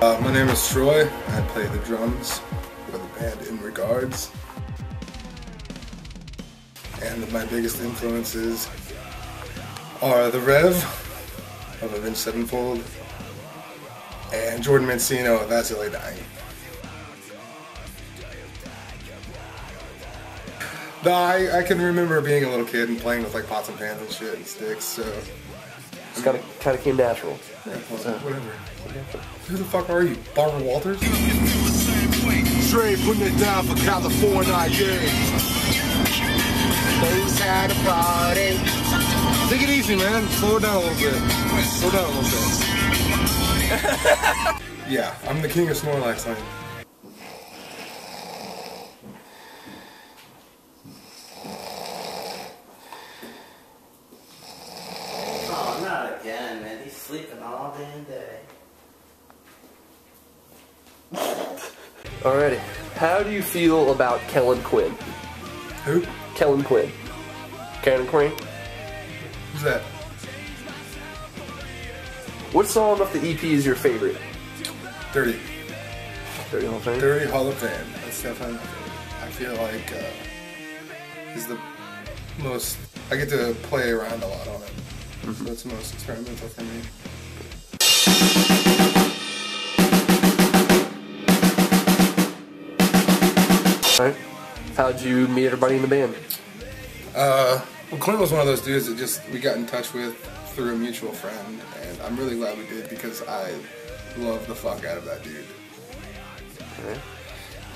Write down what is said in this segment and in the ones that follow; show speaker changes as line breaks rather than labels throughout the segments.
My name is Troy. I play the drums for the band In Regards. And my biggest influences are the Rev of Avenged Sevenfold and Jordan Mancino of As I Lay Dying. No, I can remember being a little kid and playing with like pots and pans and shit and sticks, so...
It's kind of came natural.
Yeah, well, whatever. Who the fuck are you? Barbara Walters?
Straight putting it down for California, yeah.
Those had a party. Take it easy, man. Slow it down a little bit. Slow down a little bit. Yeah, I'm the king of Snorlax Lane.
Oh, not again, man. He's sleeping all day and day.
Alrighty. How do you feel about Kellen Quinn?
Who?
Kellen Quinn. Kellen Quinn?
Who's that?
What song off the EP is your favorite?
Dirty.
Dirty Hall of Fame?
Dirty Hall of Fame. That's definitely my favorite. I feel like he's the most... I get to play around a lot on it. So it's the most experimental for me.
Alright. How'd you meet everybody in the band?
Well, Clint was one of those dudes that we got in touch with through a mutual friend, and I'm really glad we did because I love the fuck out of that dude.
Okay.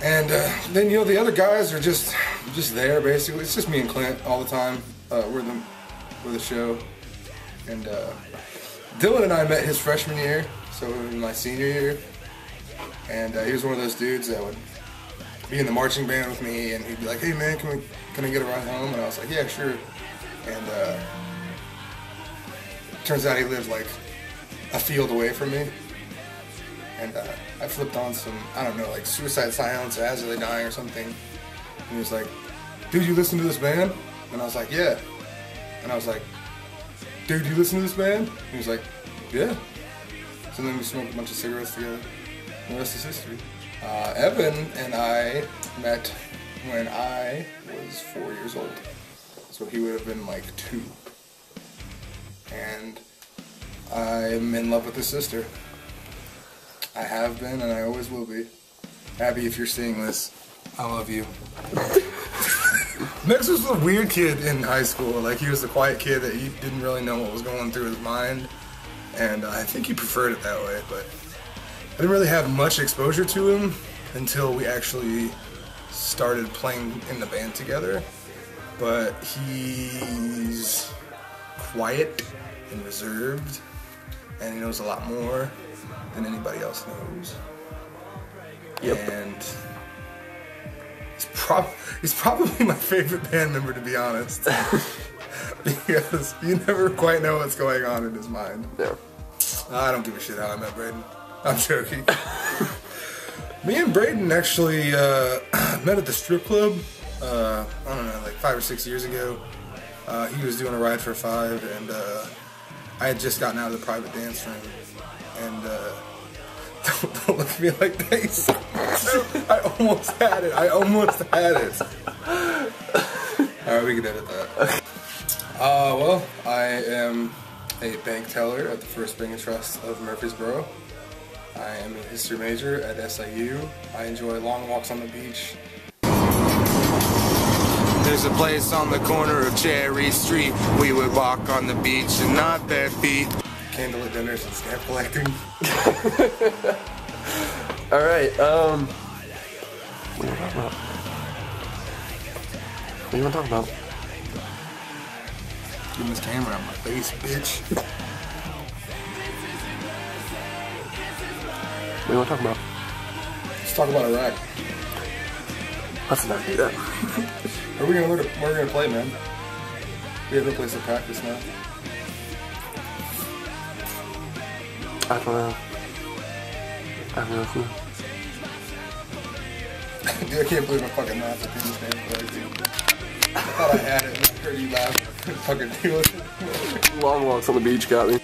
And then, you know, the other guys are just there, basically. It's just me and Clint all the time. We're the show. And Dylan and I met his freshman year, so in my senior year. And he was one of those dudes that would be in the marching band with me, and he'd be like, "Hey man, can I get a ride home?" And I was like, "Yeah, sure." And turns out he lived like a field away from me. And I flipped on some, I don't know, like Suicide Silence or As I Lay Dying or something. And he was like, "Dude, you listen to this band?" And I was like, "Yeah." And I was like, "Dude, you listen to this band?" And he was like, "Yeah." So then we smoked a bunch of cigarettes together. And the rest is history. Evan and I met when I was 4 years old. So he would have been like 2. And I'm in love with his sister. I have been and I always will be. Abby, if you're seeing this, I love you. Max was a weird kid in high school. Like, he was the quiet kid that he didn't really know what was going through his mind. And I think he preferred it that way, but I didn't really have much exposure to him until we actually started playing in the band together. But he's quiet and reserved, and he knows a lot more than anybody else knows.
Yep.
And he's probably my favorite band member, to be honest. Because you never quite know what's going on in his mind.
Yeah.
I don't give a shit how I met Braden. I'm joking. Me and Braden actually met at the strip club, I don't know, like 5 or 6 years ago. He was doing a ride for 5, and I had just gotten out of the private dance room. And don't look at me like that. I almost had it. Alright, we can edit that. Well, I am a bank teller at the First Bank and Trust of Murfreesboro. I am a history major at SIU. I enjoy long walks on the beach.
There's a place on the corner of Cherry Street. We would walk on the beach and not bare feet.
Candlelit dinners and stamp collecting.
Alright, what do you want to talk about? What do you want to talk about?
Give this camera on my face, bitch.
What do you want to talk about?
Let's talk about Iraq.
Let's not do that.
Where are we gonna play, man? We have no place to practice now.
I don't know. I have no clue.
Dude, I can't believe I fucking laughed at this name, dude. I thought I had it and I heard you laugh. Fucking deal with it.
Long walks on the beach got me.